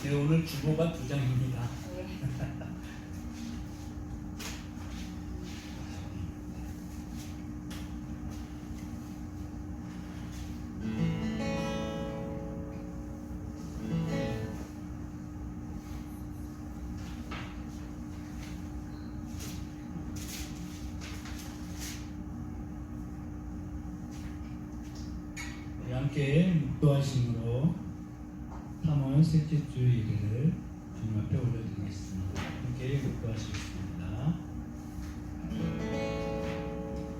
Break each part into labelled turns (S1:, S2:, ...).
S1: 네, 오늘 주보가 2장입니다. 함께 묵도하심으로 3월 셋째 주 예배를 주님 앞에 올려드리겠습니다. 함께 묵도하시겠습니다.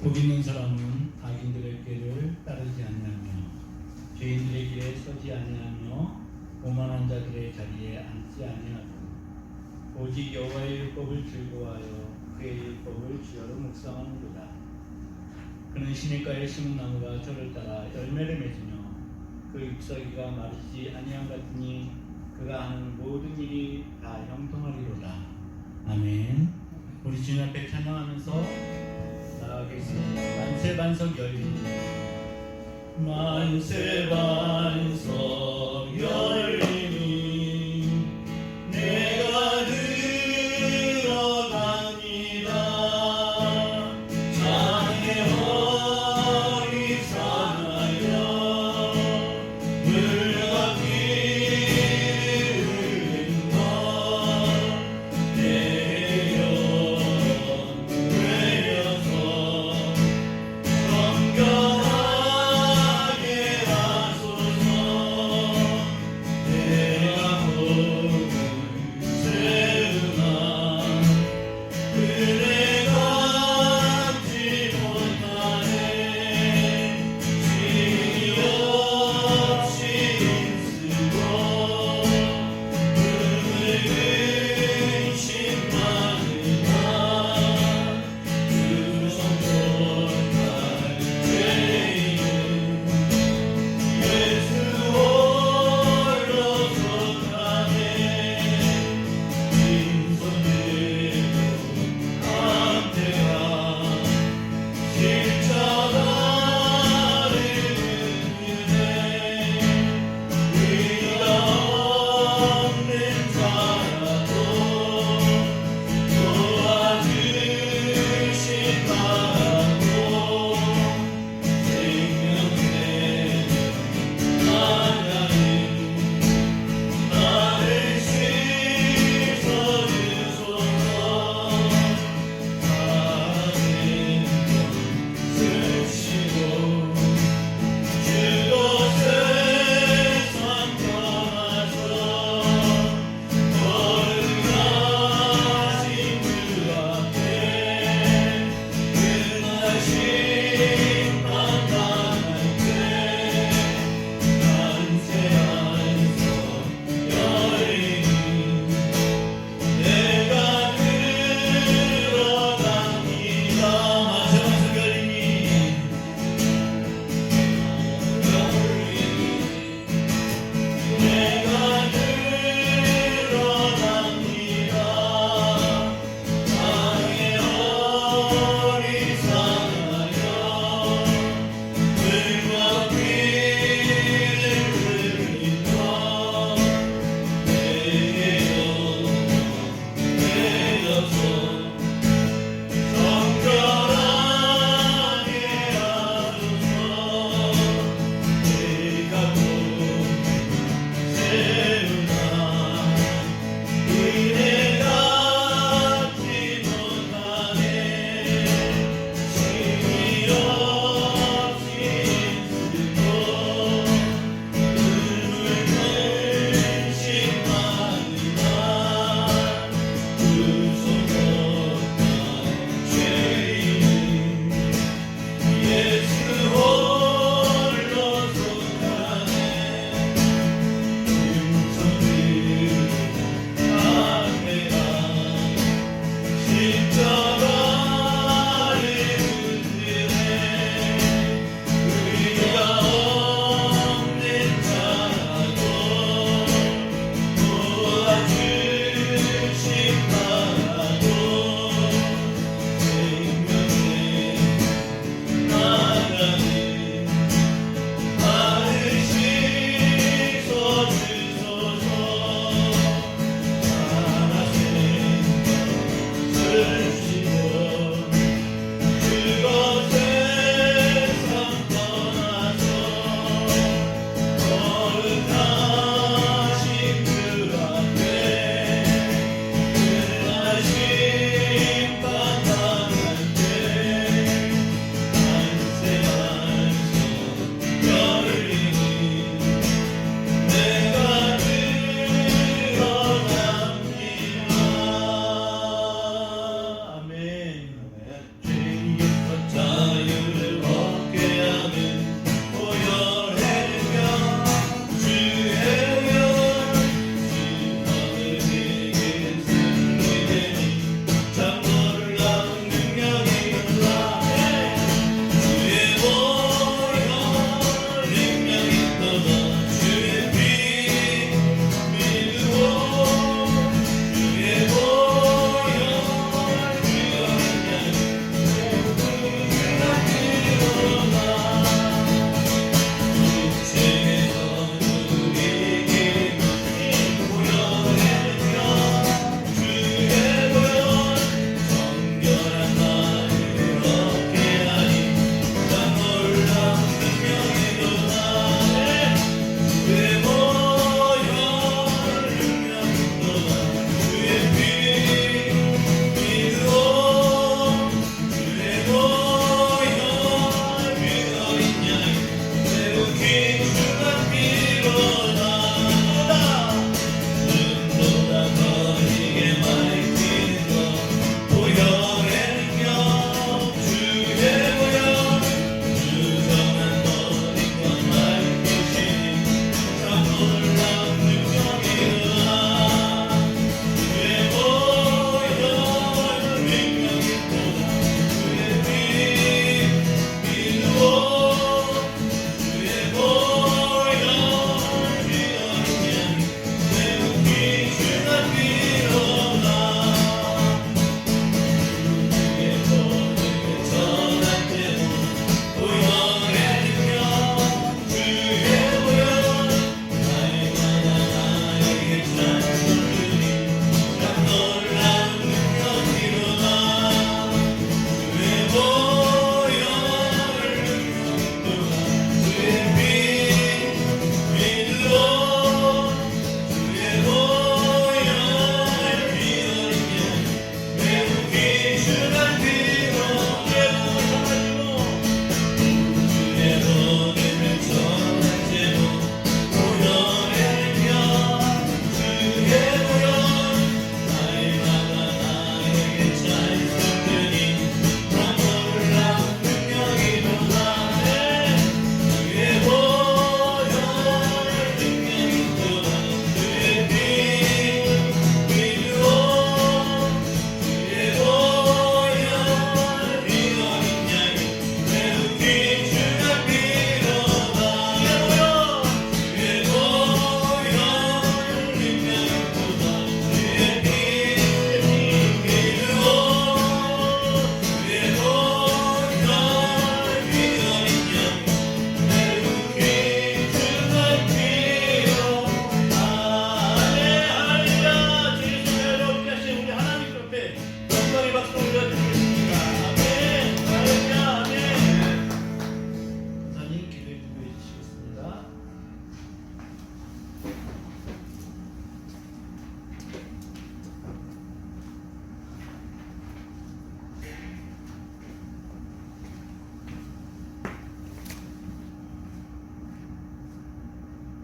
S1: 복 있는 사람은 악인들의 길을 따르지 아니하며 죄인들의 길에 서지 아니하며 오만한 자들의 자리에 앉지 아니하고 오직 여호와의 율법을 즐거워하여 그의 율법을 주야로 묵상하는도다. 그는 시냇가에 심은 나무가 저를 따라 열매를 맺으며 그 잎사귀가 마르지 아니함 같으니 그가 하는 모든 일이 다 형통하리로다. 아멘. 우리 주님 앞에 찬양하면서 나아가겠습니다. 만세 반석 열리니 만세 반석 열리니 내가 들어갑니다.
S2: 건강하게 하소서.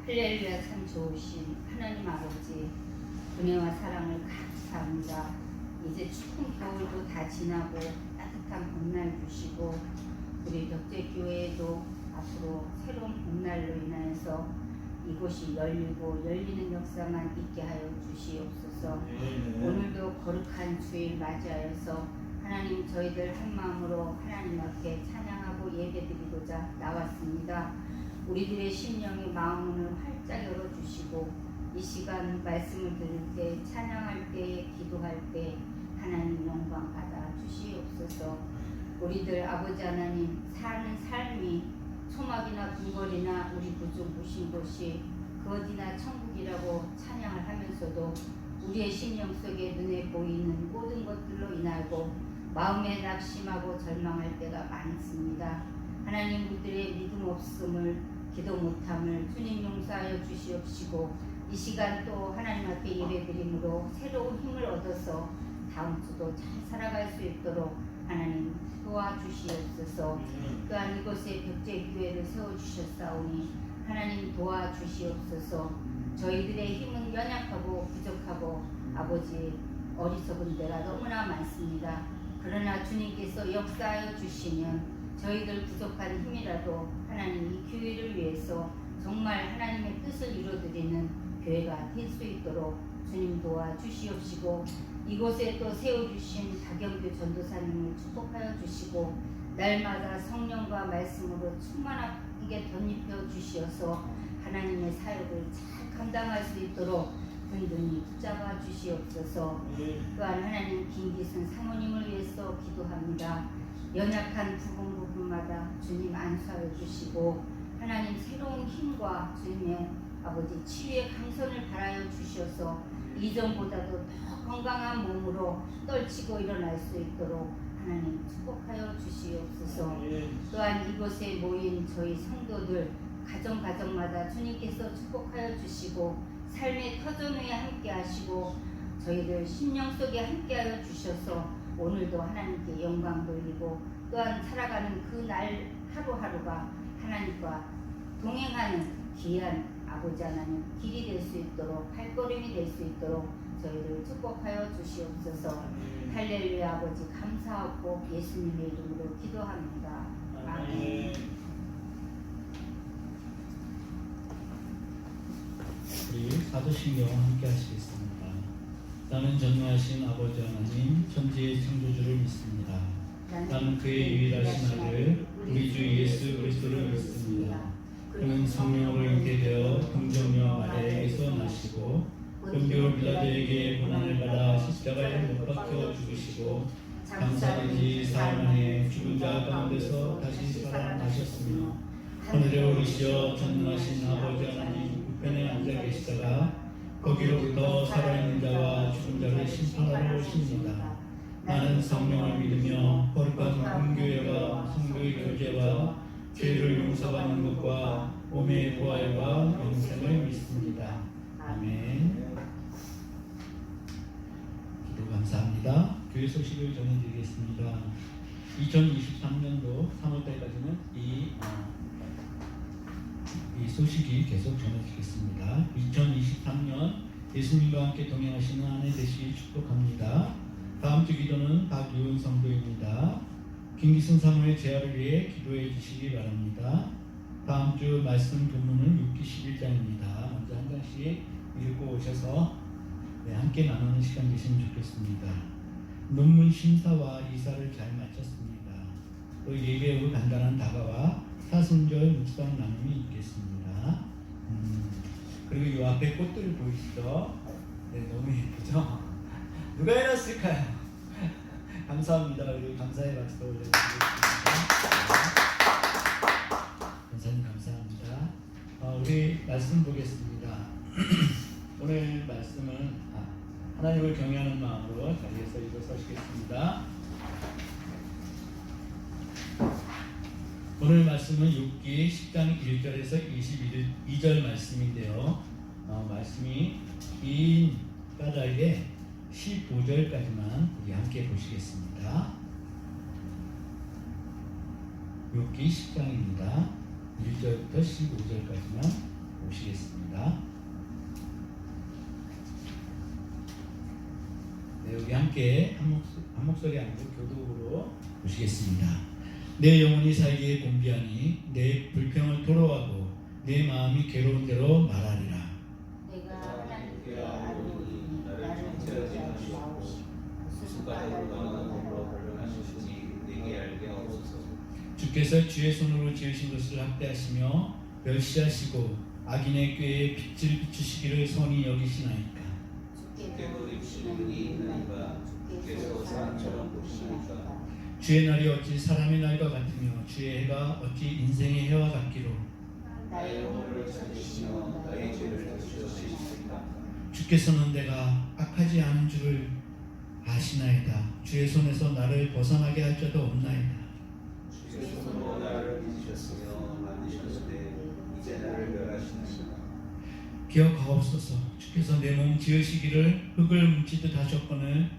S2: 할렐루야. 참 좋으신 하나님 아버지, 은혜와 사랑을 감사합니다. 이제 추운 겨울도 다 지나고 따뜻한 봄날 주시고, 우리 벽제교회에도 앞으로 새로운 봄날로 인하여서 이곳이 열리고 열리는 역사만 있게 하여 주시옵소서. 오늘도 거룩한 주일 맞이하여서 하나님, 저희들 한 마음으로 하나님 앞에 찬양하고 예배드리고자 나왔습니다. 우리들의 심령의 마음문을 활짝 열어주시고, 이 시간 말씀을 들을 때, 찬양할 때, 기도할 때 하나님 영광 받아 주시옵소서. 우리들 아버지 하나님, 사는 삶이 초막이나 궁궐이나 우리 구주 모신 곳이 그 어디나 천국이라고 찬양을 하면서도 우리의 심령 속에 눈에 보이는 모든 것들로 인하고 마음에 낙심하고 절망할 때가 많습니다. 하나님, 우리들의 믿음 없음을, 기도 못함을 주님 용서하여 주시옵시고, 이 시간 또 하나님 앞에 예배드림으로 새로운 힘을 얻어서 다음 주도 잘 살아갈 수 있도록 하나님 도와주시옵소서. 또한 이곳에 벽제교회를 세워주셨사오니 하나님 도와주시옵소서. 저희들의 힘은 연약하고 부족하고 아버지, 어리석은 데가 너무나 많습니다. 그러나 주님께서 역사하여 주시면 저희들 부족한 힘이라도 하나님 이 교회를 위해서 정말 하나님의 뜻을 이루어드리는 교회가 될 수 있도록 주님 도와주시옵시고, 이곳에 또 세워주신 박영규 전도사님을 축복하여 주시고, 날마다 성령과 말씀으로 충만하게 덧입혀 주시어서 하나님의 사역을 잘 감당할 수 있도록 든든히 붙잡아 주시옵소서. 또한 하나님, 김기순 사모님을 위해서 기도합니다. 연약한 부분마다 주님 안수하여 주시고, 하나님 새로운 힘과 주님의 아버지 치유의 강선을 바라여 주셔서 이전보다도 더 건강한 몸으로 떨치고 일어날 수 있도록 하나님 축복하여 주시옵소서. 또한 이곳에 모인 저희 성도들 가정마다 주님께서 축복하여 주시고, 삶의 터전위에 함께 하시고 저희들 심령 속에 함께 하여 주셔서 오늘도 하나님께 영광 돌리고, 또한 살아가는 그 날 하루하루가 하나님과 동행하는 귀한 아버지 하나님 길이 될 수 있도록, 발걸음이 될 수 있도록 저희를 축복하여 주시옵소서. 할렐루야. 아버지 감사하고 예수님의 이름으로 기도합니다. 아멘.
S1: 우리 사도신경 함께 하시겠습니다. 나는 전능하신 아버지 하나님, 천지의 창조주를 믿습니다. 나는 그의 유일하신 아들 우리 주 예수 그리스도를 믿습니다. 그는 성령으로 잉태되어 동정녀 마리아에게서 나시고 본디오 빌라도에게 고난을 받아 십자가에 못 박혀 죽으시고 장사된 지 사흘 만에 죽은 자 가운데서 다시 살아나셨으며 하늘에 오르시어 전능하신 아버지 하나님 우편에 앉아 계시다가 거기로부터 살아있는 자와 죽은 자를 심판하러 오십니다. 나는 성령을 믿으며 거룩한 공교회와 성도의 교제와 죄를 용서받는 것과 몸의 부활과 영생을 믿습니다. 아멘. 기도 감사합니다. 교회 소식을 전해드리겠습니다. 2023년도 3월달까지는 이 소식이 계속 전해지겠습니다. 2023년 예수님과 함께 동행하시는 한 해 되시길 축복합니다. 다음 주 기도는 박유은 성도입니다. 김기순 사모의 재활을 위해 기도해 주시기 바랍니다. 다음 주 말씀 본문은 6기 11장입니다. 먼저 한 장씩 읽고 오셔서 함께 나누는 시간 되시면 좋겠습니다. 논문 심사와 이사를 잘 마쳤습니다. 또 예배 후 간단한 다가와 사순절 묵상 나눔이 있겠습니다. 그리고 이 앞에 꽃들 보이시죠? 네, 너무 예쁘죠? 누가 해놨을까요? 감사합니다. 우리 감사의 박수 올려드리겠습니다. 감사님 감사합니다. 우리 말씀 보겠습니다. 오늘 말씀은 하나님을 경외하는 마음으로 자리에서 읽어서시겠습니다. 오늘 말씀은 6기 10장 1절에서 22절 말씀인데요. 말씀이 긴 까닭에 15절까지만 우리 함께 보시겠습니다. 6기 10장입니다. 1절부터 15절까지만 보시겠습니다. 네, 우리 함께 한 목소리 함께 교독으로 보시겠습니다. 내 영혼이 살기에 곤비하니 내 불평을 토로하고 내 마음이 괴로운 대로 말하리라.
S2: 내가 하나님께 아뢰오니 나를 제어하시 나오시고 숫가닥으로 나가는 법으로 변론하시지 내게 알게 하옵소서.
S1: 주께서 주의 손으로 지으신 것을 학대하시며 멸시하시고 악인의 꾀에 빛을 비추시기를 선히 여기시나이까.
S2: 주께도 입으시는 분이 있나이까 주께서 사람처럼 보시나이까.
S1: 주의 날이 어찌 사람의 날과 같으며 주의 해가 어찌 인생의 해와 같기로.
S2: 나의 영혼을 찾으시며 나의 죄를 다스리시나이까.
S1: 주께서는 내가 악하지 않은 줄을 아시나이다. 주의 손에서 나를 벗어나게 할 자도 없나이다.
S3: 주의 손으로 나를 빚으셨으며 만드셨으되 이제 나를 멸하시나이까.
S1: 기억하옵소서. 주께서 내 몸 지으시기를 흙을 뭉치듯 하셨거늘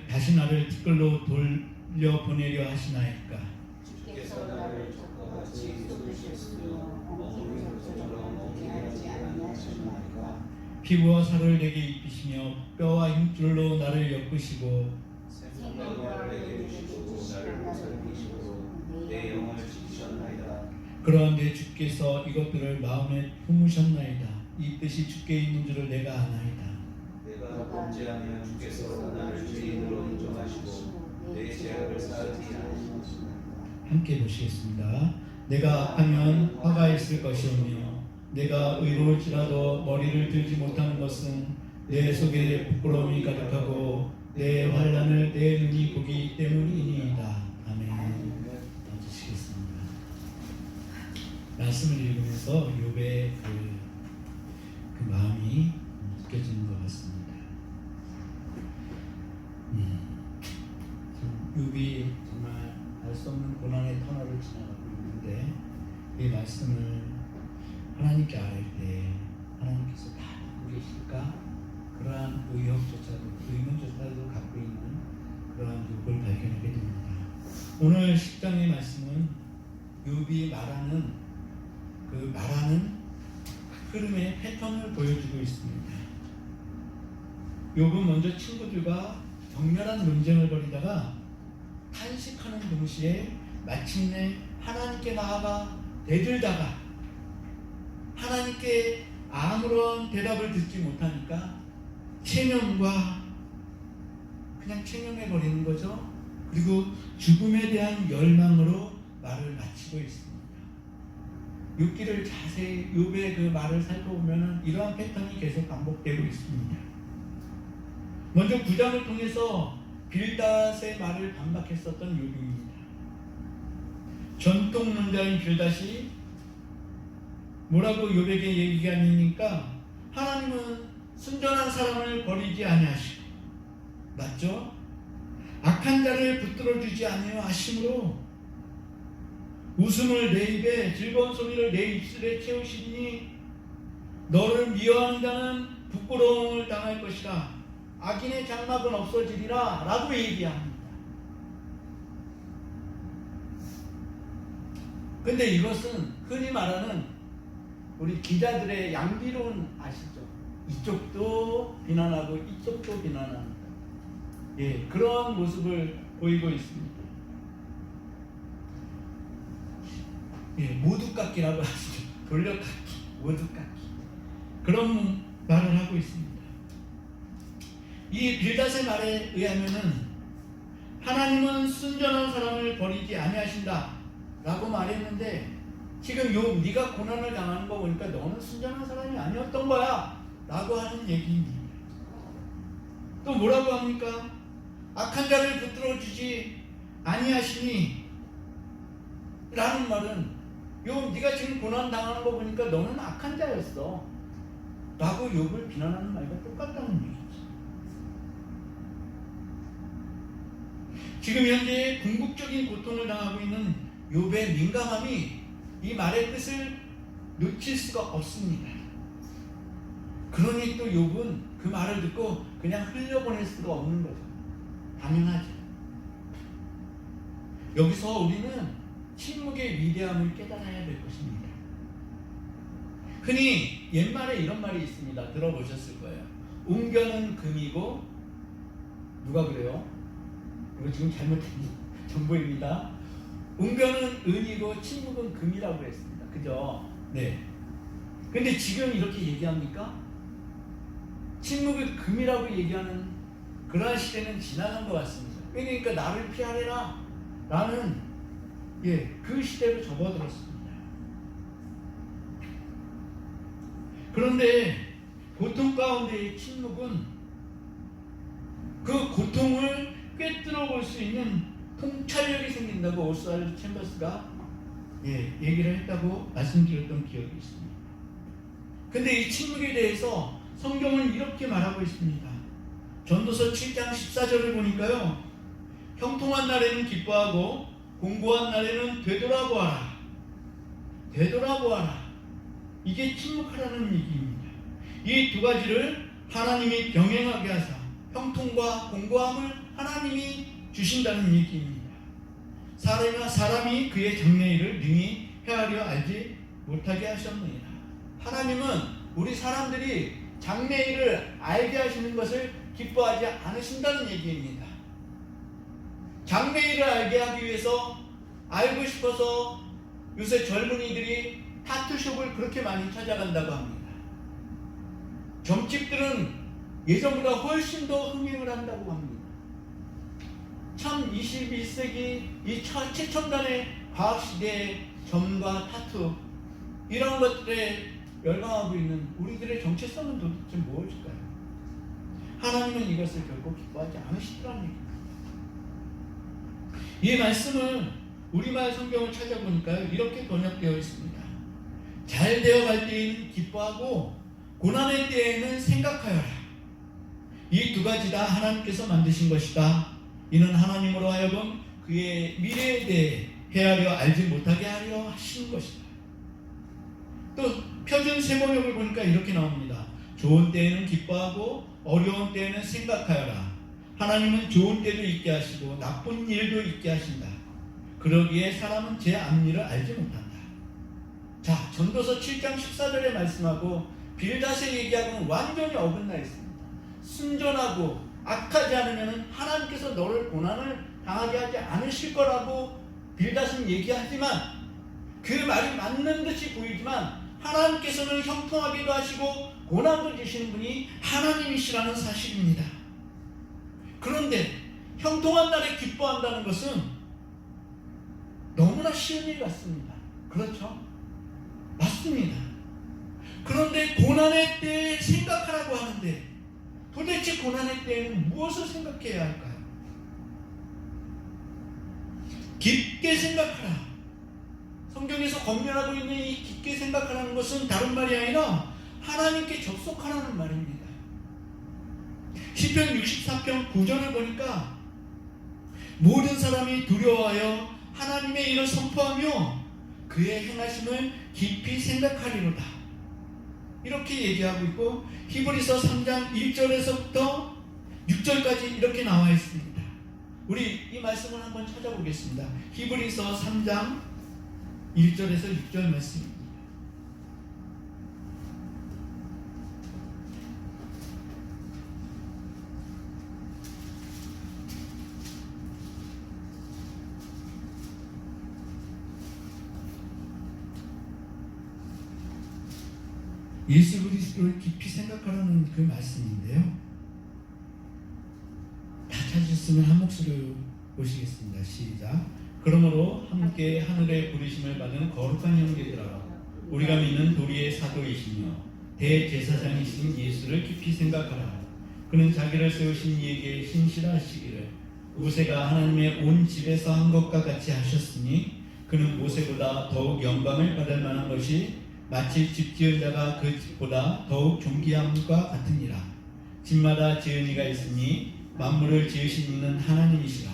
S1: 다시 나를 티끌로 돌려 보내려 하시나이까.
S3: 주께서 나를 족과 같이 쏟으셨으며 엉뚱이 젖처럼 엉키게 하지 아니하시나이까.
S1: 피부와 살을 내게 입히시며 뼈와 힘줄로 나를 엮으시고
S3: 생명과 내게 주시고 나를 보살피시고 내 영혼을 지키셨나이다.
S1: 그러한데 주께서 이것들을 마음에 품으셨나이다. 이 뜻이 주께 있는 줄을 내가 아나이다.
S3: 내가 범죄하면 주께서 나를 죄인으로 인정하시고 내 죄악을 사하지 않으시나이까.
S1: 함께 보시겠습니다. 내가 악하면 화가 있을 것이오며 내가 의로울지라도 머리를 들지 못하는 것은 내 속에 부끄러움이 가득하고 내 환난을 내 눈이 보기 때문이니이다. 아멘. 앉으시겠습니다. 말씀을 읽으면서 욥의 그 마음이 느껴지는 것 같습니다. 욥이 정말 알 수 없는 고난의 터널을 지나가고 있는데 이 말씀을 하나님께 아뢰 때 하나님께서 다 듣고 계실까? 그러한 의문조차도 갖고 있는 그러한 욥을 발견하게 됩니다. 오늘 10장의 말씀은 욥이 말하는 흐름의 패턴을 보여주고 있습니다. 욥은 먼저 친구들과 격렬한 논쟁을 벌이다가 탄식하는 동시에 마침내 하나님께 나아가 대들다가 하나님께 아무런 대답을 듣지 못하니까 체념과 그냥 체념해버리는 거죠. 그리고 죽음에 대한 열망으로 말을 마치고 있습니다. 욥기를 자세히 욥의 그 말을 살펴보면 이러한 패턴이 계속 반복되고 있습니다. 먼저 9장을 통해서 빌닷의 말을 반박했었던 욥입니다. 전통論자인 빌닷이 뭐라고 욥에게 얘기하니까 하나님은 순전한 사람을 버리지 아니하시고 맞죠? 악한 자를 붙들어주지 아니하심으로 웃음을 내 입에 즐거운 소리를 내 입술에 채우시니 너를 미워하는 자는 부끄러움을 당할 것이라 악인의 장막은 없어지리라 라고 얘기합니다. 근데 이것은 흔히 말하는 우리 기자들의 양비론 아시죠? 이쪽도 비난하고 이쪽도 비난하는 그런 모습을 보이고 있습니다. 모두깎기라고 하시죠. 돌려깎기, 모두깎기 그런 말을 하고 있습니다. 이 빌닷의 말에 의하면은 하나님은 순전한 사람을 버리지 아니하신다 라고 말했는데 지금 욥 네가 고난을 당하는 거 보니까 너는 순전한 사람이 아니었던 거야 라고 하는 얘기입니다. 또 뭐라고 합니까? 악한 자를 붙들어주지 아니하시니 라는 말은 욥 네가 지금 고난 당하는 거 보니까 너는 악한 자였어 라고 욥을 비난하는 말과 똑같다는 얘기죠. 지금 현재 궁극적인 고통을 당하고 있는 욥의 민감함이 이 말의 뜻을 놓칠 수가 없습니다. 그러니 또 욥은 그 말을 듣고 그냥 흘려보낼 수가 없는 거죠. 당연하죠. 여기서 우리는 침묵의 위대함을 깨달아야 될 것입니다. 흔히 옛말에 이런 말이 있습니다. 들어보셨을 거예요. 웅변은 금이고, 누가 그래요? 이거 지금 잘못된 정보입니다. 웅변은 은이고 침묵은 금이라고 했습니다. 그죠? 네. 근데 지금 이렇게 얘기합니까? 침묵을 금이라고 얘기하는 그러한 시대는 지나간 것 같습니다. 그러니까 나를 피하래라 라는 그 시대로 접어들었습니다. 그런데 고통 가운데의 침묵은 그 고통을 꿰뚫어 볼 수 있는 통찰력이 생긴다고 오스왈드 챔버스가 얘기를 했다고 말씀드렸던 기억이 있습니다. 근데 이 침묵에 대해서 성경은 이렇게 말하고 있습니다. 전도서 7장 14절을 보니까요, 형통한 날에는 기뻐하고 공고한 날에는 되돌아보아라. 되돌아보아라. 이게 침묵하라는 얘기입니다. 이 두 가지를 하나님이 병행하게 하사 형통과 공고함을 하나님이 주신다는 얘기입니다. 사람이 그의 장래일을 능히 헤아려 알지 못하게 하셨느니라. 하나님은 우리 사람들이 장래일을 알게 하시는 것을 기뻐하지 않으신다는 얘기입니다. 장래일을 알게 하기 위해서 알고 싶어서 요새 젊은이들이 타투숍을 그렇게 많이 찾아간다고 합니다. 점집들은 예전보다 훨씬 더 흥행을 한다고 합니다. 참 21세기 이 최첨단의 과학시대의 점과 타투 이런 것들에 열광하고 있는 우리들의 정체성은 도대체 무엇일까요? 하나님은 이것을 결코 기뻐하지 않으시더라는 얘기입니다. 이 말씀을 우리말 성경을 찾아보니까요, 이렇게 번역되어 있습니다. 잘 되어갈 때에는 기뻐하고 고난의 때에는 생각하여라. 이 두 가지 다 하나님께서 만드신 것이다. 이는 하나님으로 하여금 그의 미래에 대해 헤아려 알지 못하게 하려 하신 것이다. 또 표준 세번역을 보니까 이렇게 나옵니다. 좋은 때에는 기뻐하고 어려운 때에는 생각하여라. 하나님은 좋은 때도 있게 하시고 나쁜 일도 있게 하신다. 그러기에 사람은 제 앞일을 알지 못한다. 자, 전도서 7장 14절의 말씀하고 빌닷의 얘기하고는 완전히 어긋나 있습니다. 순전하고 악하지 않으면 하나님께서 너를 고난을 당하게 하지 않으실 거라고 빌닷은 얘기하지만 그 말이 맞는 듯이 보이지만 하나님께서는 형통하기도 하시고 고난도 주시는 분이 하나님이시라는 사실입니다. 그런데 형통한 날에 기뻐한다는 것은 너무나 쉬운 일 같습니다. 그렇죠? 맞습니다. 그런데 고난의 때에 생각하라고 하는데 도대체 고난의 때에는 무엇을 생각해야 할까요? 깊게 생각하라. 성경에서 권면하고 있는 이 깊게 생각하라는 것은 다른 말이 아니라 하나님께 접속하라는 말입니다. 시편 64편 9절을 보니까 모든 사람이 두려워하여 하나님의 일을 선포하며 그의 행하심을 깊이 생각하리로다. 이렇게 얘기하고 있고 히브리서 3장 1절에서부터 6절까지 이렇게 나와 있습니다. 우리 이 말씀을 한번 찾아보겠습니다. 히브리서 3장 1절에서 6절 말씀입니다. 예수 그리스도를 깊이 생각하라는 그 말씀인데요. 다 찾으셨으면 한 목소리로 보시겠습니다. 시작. 그러므로 함께 하늘의 부르심을 받은 거룩한 형제들아, 우리가 믿는 도리의 사도이시며 대제사장이신 예수를 깊이 생각하라. 그는 자기를 세우신 이에게 신실하시기를 모세가 하나님의 온 집에서 한 것과 같이 하셨으니 그는 모세보다 더욱 영광을 받을 만한 것이 마치 집 지은 자가 그 집보다 더욱 존귀함과 같으니라. 집마다 지은 이가 있으니 만물을 지으신 이는 하나님이시라.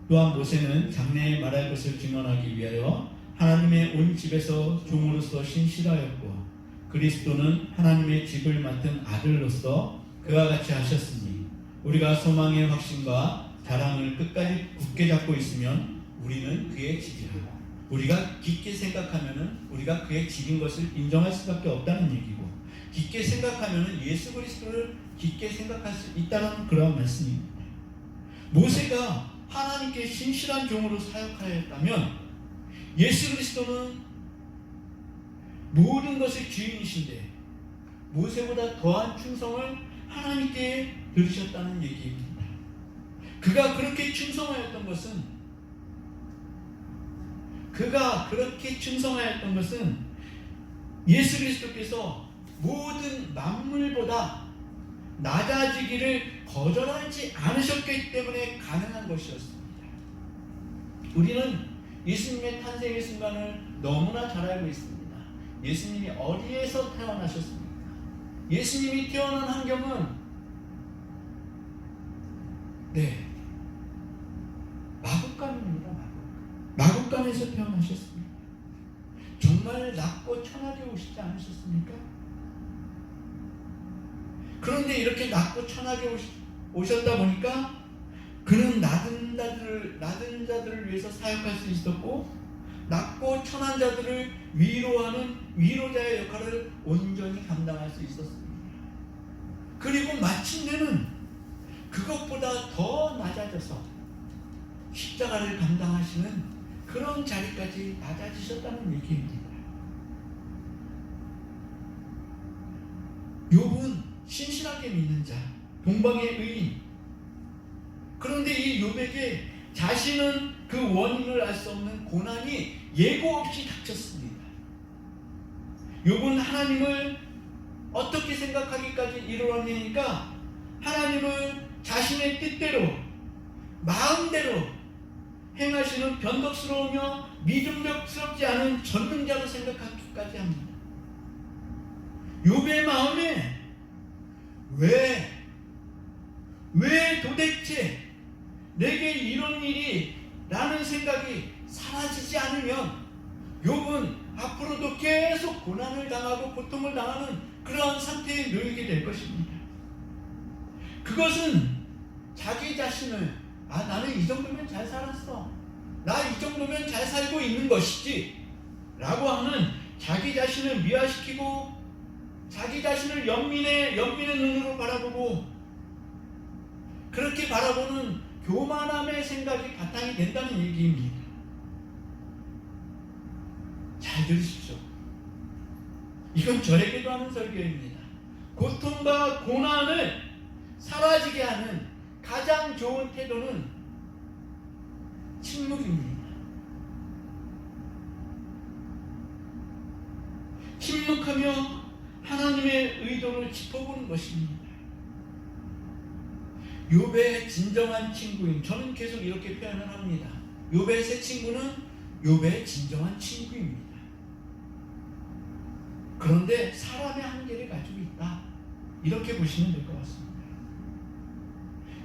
S1: 또한 모세는 장래에 말할 것을 증언하기 위하여 하나님의 온 집에서 종으로서 신실하였고 그리스도는 하나님의 집을 맡은 아들로서 그와 같이 하셨으니 우리가 소망의 확신과 자랑을 끝까지 굳게 잡고 있으면 우리는 그의 집이라. 우리가 깊게 생각하면은 우리가 그의 질인 것을 인정할 수밖에 없다는 얘기고, 깊게 생각하면은 예수 그리스도를 깊게 생각할 수 있다는 그런 말씀입니다. 모세가 하나님께 신실한 종으로 사역하였다면 예수 그리스도는 모든 것의 주인이신데 모세보다 더한 충성을 하나님께 들으셨다는 얘기입니다. 그가 그렇게 충성하였던 것은 예수 그리스도께서 모든 만물보다 낮아지기를 거절하지 않으셨기 때문에 가능한 것이었습니다. 우리는 예수님의 탄생의 순간을 너무나 잘 알고 있습니다. 예수님이 어디에서 태어나셨습니까? 예수님이 태어난 환경은 마구간입니다. 마구간에서 태어나셨습니다. 정말 낮고 천하게 오시지 않으셨습니까? 그런데 이렇게 낮고 천하게 오셨다 보니까 그는 낮은 자들을 위해서 사역할 수 있었고, 낮고 천한 자들을 위로하는 위로자의 역할을 온전히 감당할 수 있었습니다. 그리고 마침내는 그것보다 더 낮아져서 십자가를 감당하시는 그런 자리까지 낮아지셨다는 얘기입니다. 욥은 신실하게 믿는 자, 동방의 의인. 그런데 이 욥에게 자신은 그 원인을 알 수 없는 고난이 예고 없이 닥쳤습니다. 욥은 하나님을 어떻게 생각하기까지 이르렀느니까 하나님을 자신의 뜻대로 마음대로 행하시는 변덕스러우며 믿음직스럽지 않은 전능자로 생각하기까지 합니다. 욥의 마음에 왜 도대체 내게 이런 일이 라는 생각이 사라지지 않으면 욥은 앞으로도 계속 고난을 당하고 고통을 당하는 그러한 상태에 놓이게 될 것입니다. 그것은 자기 자신을 나는 이 정도면 잘 살았어, 나 이 정도면 잘 살고 있는 것이지 라고 하는 자기 자신을 미화시키고 자기 자신을 연민의 눈으로 바라보고 그렇게 바라보는 교만함의 생각이 바탕이 된다는 얘기입니다. 잘 들으십시오. 이건 저에게도 하는 설교입니다. 고통과 고난을 사라지게 하는 가장 좋은 태도는 침묵입니다. 침묵하며 하나님의 의도를 짚어보는 것입니다. 욥의 진정한 친구인, 저는 계속 이렇게 표현을 합니다. 욥의 새 친구는 욥의 진정한 친구입니다. 그런데 사람의 한계를 가지고 있다, 이렇게 보시면 될 것 같습니다.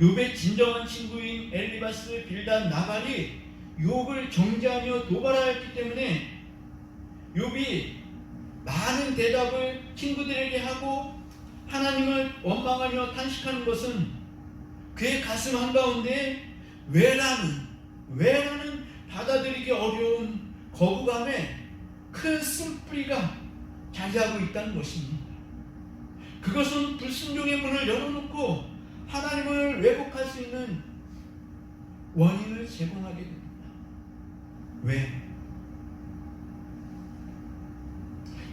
S1: 욥의 진정한 친구인 엘리바스, 빌닷, 나발이 욥을 정죄하며 도발하였기 때문에 욥이 많은 대답을 친구들에게 하고 하나님을 원망하며 탄식하는 것은 그의 가슴 한가운데 왜라는 받아들이기 어려운 거부감에 큰 쓴뿌리가 자리하고 있다는 것입니다. 그것은 불순종의 문을 열어놓고 하나님을 왜곡할 수 있는 원인을 제공하게 됩니다. 왜?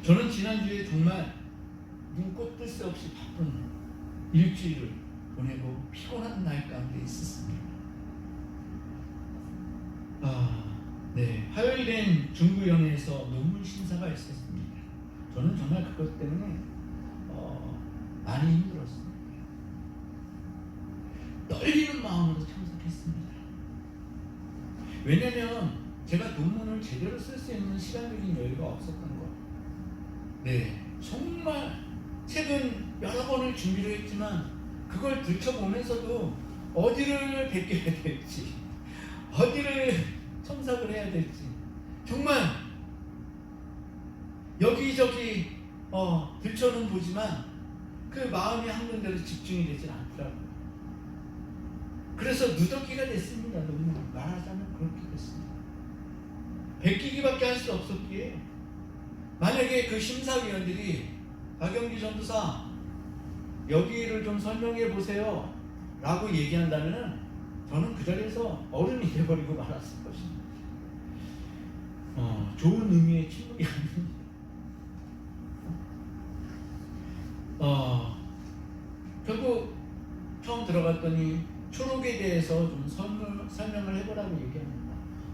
S1: 저는 지난주에 정말 눈꽃 뜰 새 없이 바쁜 일주일을 보내고 피곤한 날 가운데 있었습니다. 화요일엔 중구연회에서 논문 심사가 있었습니다. 저는 정말 그것 때문에 많이 힘들었습니다. 떨리는 마음으로 참석했습니다. 왜냐하면 제가 논문을 제대로 쓸 수 있는 시간적인 여유가 없었던 것. 정말 책은 여러 번을 준비를 했지만 그걸 들춰보면서도 어디를 베껴야 될지, 어디를 첨삭을 해야 될지 정말 여기저기 들춰는 보지만 그 마음이 한 군데로 집중이 되질 않더라고요. 그래서 누더기가 됐습니다. 너무 말하자면 그렇게 됐습니다. 베끼기밖에 할 수 없었기에 만약에 그 심사위원들이 박영기 전도사 여기를 좀 설명해 보세요 라고 얘기한다면 저는 그 자리에서 어른이 돼버리고 말았을 것입니다. 좋은 의미의 침묵이 아닙니다. 결국 처음 들어갔더니 초록에 대해서 좀 설명을 해보라고 얘기합니다.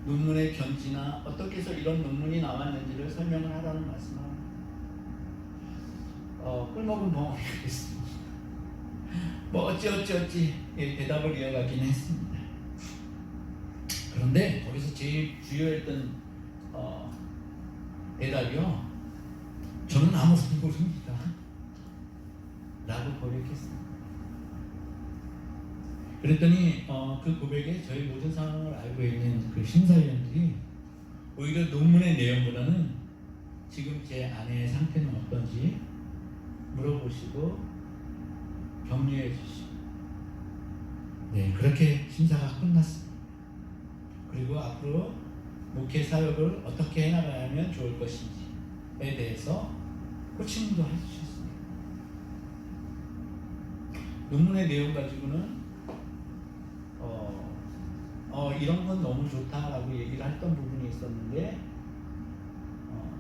S1: 논문의 견지나 어떻게 해서 이런 논문이 나왔는지를 설명을 하라는 말씀을 합니다. 꿀먹은 벙어리가 있습니다. 뭐 어찌 대답을 이어가긴 했습니다. 그런데 거기서 제일 주요했던 대답이요, 저는 아무것도 모릅니다 라고 고백했습니다. 그랬더니 그 고백에 저희 모든 상황을 알고 있는 그 심사위원들이 오히려 논문의 내용보다는 지금 제 아내의 상태는 어떤지 물어보시고 격려해 주시고, 네, 그렇게 심사가 끝났습니다. 그리고 앞으로 목회 사역을 어떻게 해나가야 하면 좋을 것인지에 대해서 코칭도 해주셨습니다. 논문의 내용 가지고는 이런 건 너무 좋다라고 얘기를 했던 부분이 있었는데,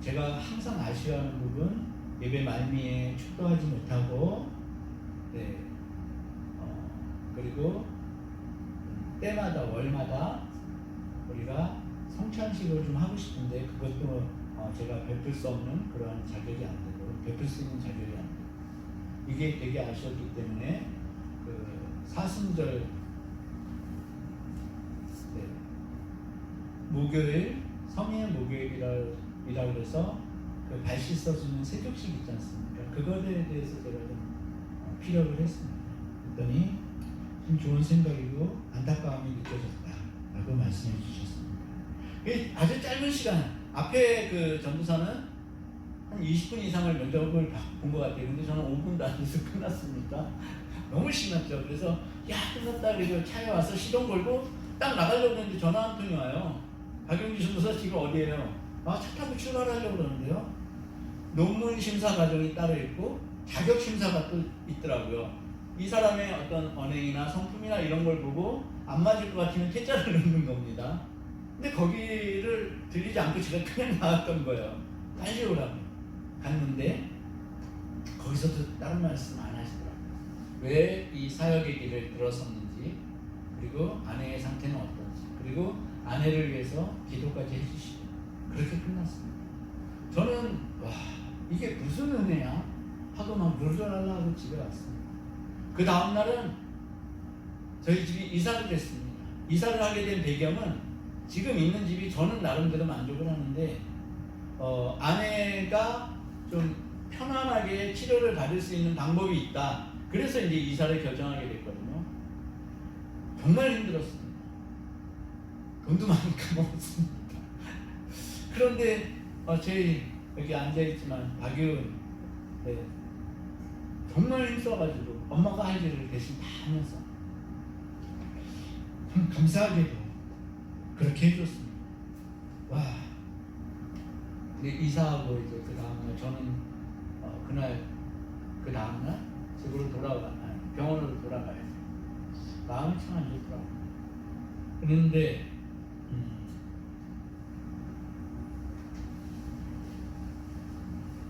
S1: 제가 항상 아쉬워하는 부분, 예배 말미에 축도하지 못하고, 네, 그리고 때마다 월마다 우리가 성찬식을 좀 하고 싶은데 그것도 제가 베풀 수 없는 그런 자격이 안 되고 베풀 수 있는 자격이 안 되고, 이게 되게 아쉬웠기 때문에 그 사순절, 네, 목요일 성인의 목요일이라 그래서 그 발 씻어주는 세족식 있지 않습니까? 그것에 대해서 제가 좀 피력을 했습니다. 그랬더니 좀 좋은 생각이고 안타까움이 느껴졌다라고 말씀해 주셨습니다. 아주 짧은 시간, 앞에 그 전도사는 한 20분 이상을 면접을 본 것 같아요. 근데 저는 5분도 안 돼서 끝났습니다. 너무 신났죠. 그래서 야, 끝났다. 그래서 차에 와서 시동 걸고 딱 나가려고 했는데 전화 한 통이 와요. 박영기 전도사 지금 어디에요? 차 타고 출발하려고 그러는데요. 논문 심사 과정이 따로 있고 자격 심사가 또 있더라고요. 이 사람의 어떤 언행이나 성품이나 이런 걸 보고 안 맞을 것 같으면 퇴짜를 넣는 겁니다. 근데 거기를 들리지 않고 제가 그냥 나왔던 거예요. 빨리 오라고. 갔는데 거기서도 다른 말씀 안 하시더라고요. 왜 이 사역의 길을 들어섰는지, 그리고 아내의 상태는 어떤지, 그리고 아내를 위해서 기도까지 해주시고 그렇게 끝났습니다. 저는 와, 이게 무슨 은혜야? 하고 막 룰루랄라 하고 집에 왔습니다. 그 다음날은 저희 집이 이사를 했습니다. 이사를 하게 된 배경은 지금 있는 집이 저는 나름대로 만족을 하는데 아내가 좀 편안하게 치료를 받을 수 있는 방법이 있다. 그래서 이제 이사를 결정하게 됐거든요. 정말 힘들었습니다. 돈도 많이 까먹었습니다. 그런데 저희 여기 앉아있지만 박유은, 네, 정말 힘써가지고 엄마가 할 일을 대신 다 하면서 참 감사하게도 그렇게 해줬습니다. 와. 근데 이사하고 이제 그 다음날 저는 그날 그 다음날 집으로 병원으로 돌아가야 돼. 마음이 참 안 좋더라고요. 그런데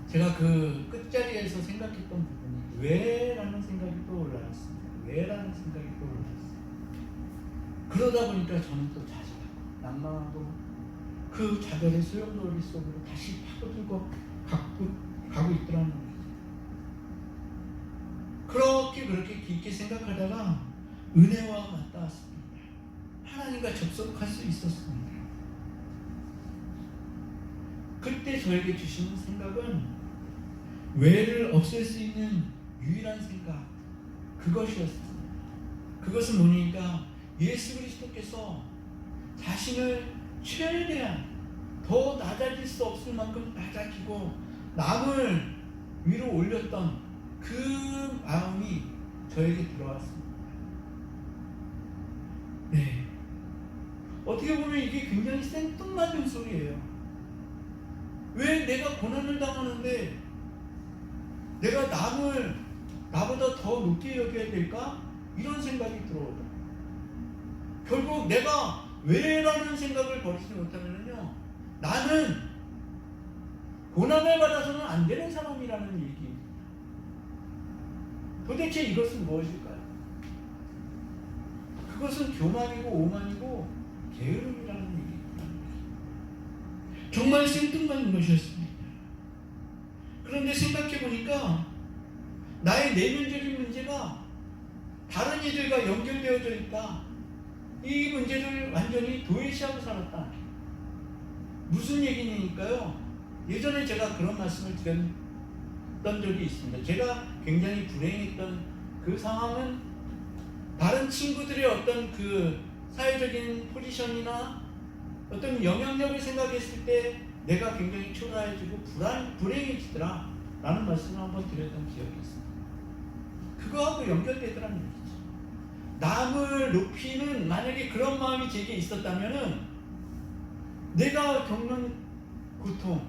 S1: 제가 그 끝자리에서 생각했던 부분이 왜라는 생각이 떠올랐습니다. 왜라는 생각이 떠올랐어요. 그러다 보니까 저는 또 좌절하고 난망하고 그 좌절의 소용돌이 속으로 다시 파고들고 가고 있더라는 거죠. 그렇게 깊게 생각하다가 은혜와 맞닿았습니다. 하나님과 접속할 수 있었습니다. 그때 저에게 주시는 생각은 왜를 없앨 수 있는 유일한 생각, 그것이었습니다. 그것은 뭐니까 예수 그리스도께서 자신을 최대한 더 낮아질 수 없을 만큼 낮아지고 남을 위로 올렸던 그 마음이 저에게 들어왔습니다. 네, 어떻게 보면 이게 굉장히 생뚱맞은 소리예요. 왜 내가 고난을 당하는데 내가 남을 나보다 더 높게 여겨야 될까? 이런 생각이 들어오죠. 결국 내가 왜라는 생각을 버리지 못하면요, 나는 고난을 받아서는 안 되는 사람이라는 얘기입니다. 도대체 이것은 무엇일까요? 그것은 교만이고 오만이고 게으름이라는 얘기입니다. 정말 생뚱맞은 것이었습니다. 그런데 생각해 보니까 나의 내면적인 문제가 다른 이들과 연결되어져 있다. 이 문제를 완전히 도외시하고 살았다. 무슨 얘기니까요? 예전에 제가 그런 말씀을 드렸던 적이 있습니다. 제가 굉장히 불행했던 그 상황은 다른 친구들의 어떤 그 사회적인 포지션이나 어떤 영향력을 생각했을 때 내가 굉장히 초라해지고 불행해지더라 라는 말씀을 한번 드렸던 기억이 있습니다. 그거하고 연결되더라는 얘기죠. 남을 높이는, 만약에 그런 마음이 제게 있었다면은 내가 겪는 고통,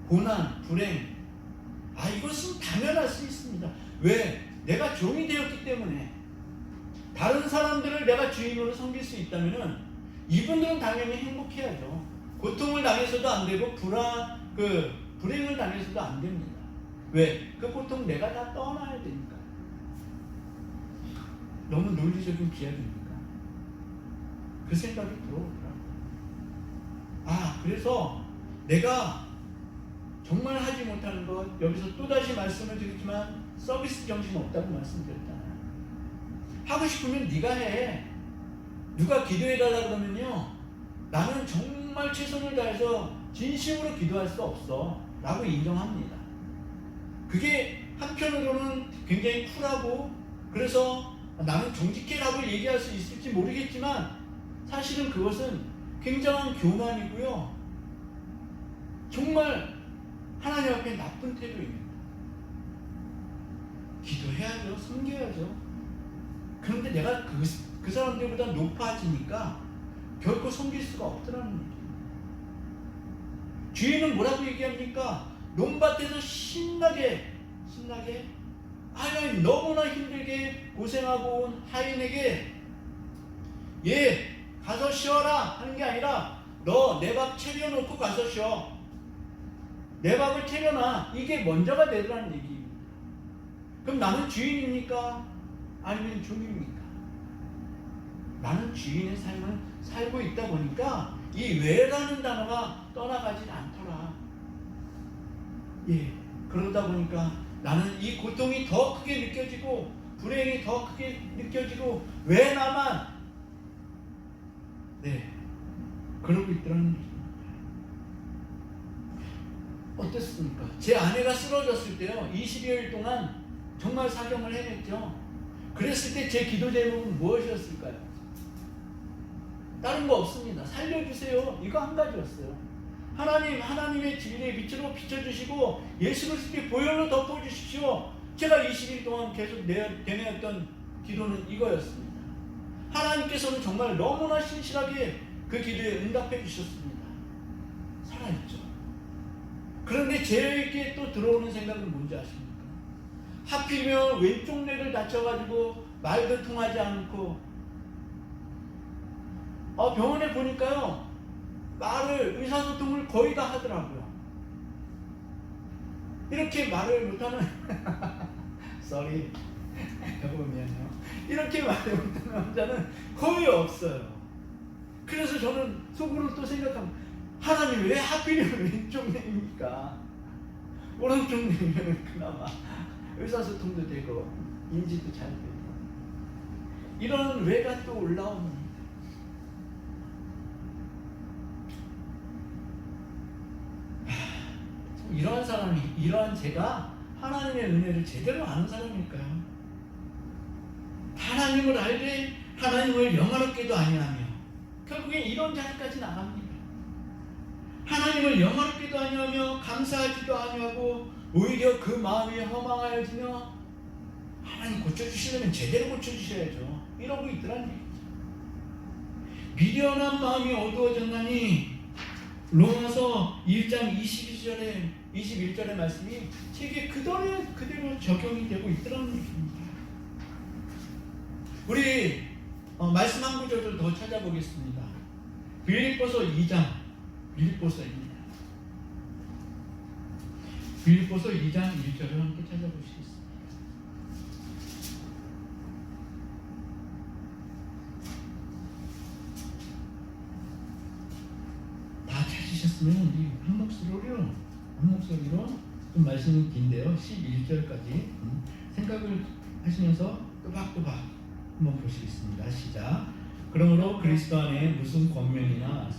S1: 고난, 불행, 이것은 당연할 수 있습니다. 왜? 내가 종이 되었기 때문에. 다른 사람들을 내가 주인으로 섬길 수 있다면은 이분들은 당연히 행복해야죠. 고통을 당해서도 안 되고 불행을 당해서도 안 됩니다. 왜? 그 고통 내가 다 떠나야 되니까. 너무 논리적인 비약입니까? 그 생각이 들어오더라고요. 그래서 내가 정말 하지 못하는 것, 여기서 또다시 말씀을 드리지만 서비스 정신 없다고 말씀드렸잖아요. 하고 싶으면 네가 해. 누가 기도해달라 그러면요, 나는 정말 최선을 다해서 진심으로 기도할 수 없어 라고 인정합니다. 그게 한편으로는 굉장히 쿨하고, 그래서 나는 정직해라고 얘기할 수 있을지 모르겠지만 사실은 그것은 굉장한 교만이고요, 정말 하나님 앞에 나쁜 태도입니다. 기도해야죠. 섬겨야죠. 그런데 내가 그 사람들보다 높아지니까 결코 섬길 수가 없더라는 얘기입니다. 주인은 뭐라고 얘기합니까? 논밭에서 신나게 너무나 힘들게 고생하고 온 하인에게 가서 쉬어라 하는 게 아니라 너 내 밥 차려놓고 가서 쉬어. 내 밥을 차려놔. 이게 먼저가 되더라는 얘기입니다. 그럼 나는 주인입니까? 아니면 종입니까? 나는 주인의 삶을 살고 있다 보니까 이 왜라는 단어가 떠나가질 않더라. 그러다 보니까 나는 이 고통이 더 크게 느껴지고 불행이 더 크게 느껴지고 왜 나만 그러고 있더라는 얘기입니다. 어땠습니까? 제 아내가 쓰러졌을 때요, 20여일 동안 정말 사경을 해냈죠. 그랬을 때 제 기도 제목은 무엇이었을까요? 다른 거 없습니다. 살려주세요. 이거 한 가지였어요. 하나님의 진리의 빛으로 비춰주시고 예수 그리스도의 보혈로 덮어주십시오. 제가 20일 동안 계속 되뇌었던 기도는 이거였습니다. 하나님께서는 정말 너무나 신실하게 그 기도에 응답해 주셨습니다. 살아있죠. 그런데 제게 또 들어오는 생각은 뭔지 아십니까? 하필이면 왼쪽 뇌를 다쳐가지고 말도 통하지 않고 병원에 보니까요, 의사소통을 거의 다 하더라고요. 이렇게 말을 못하는 sorry 여보 미안해요. 이렇게 말을 못하는 남자는 거의 없어요. 그래서 저는 속으로 또 생각합니다. 하나님 왜 하필이면 왼쪽 뇌입니까? 오른쪽 뇌면 그나마 의사소통도 되고 인지도 잘 되고 이런 왜가 또 올라옵니다. 이러한 제가 하나님의 은혜를 제대로 아는 사람일까요? 하나님을 알되 하나님을 영화롭게도 아니하며 결국엔 이런 자리까지 나갑니다. 하나님을 영화롭게도 아니하며 감사하지도 아니하고 오히려 그 마음이 허망하여지며 하나님 고쳐주시려면 제대로 고쳐주셔야죠. 이러고 있더란 얘기죠. 미련한 마음이 어두워졌나니 로마서 1장 21절의 말씀이 제게 그대로 적용이 되고 있더라는 얘기입니다. 우리 말씀 한 구절을 더 찾아보겠습니다. 빌립보서 2장입니다. 빌립보서 2장 1절을 함께 찾아보시겠습니다. 다 찾으셨으면 우리 한 목소리로 좀 말씀이 긴데요. 11절까지 생각을 하시면서 또박또박 한번 보시겠습니다. 시작. 그러므로 그리스도 안에 무슨 권면이나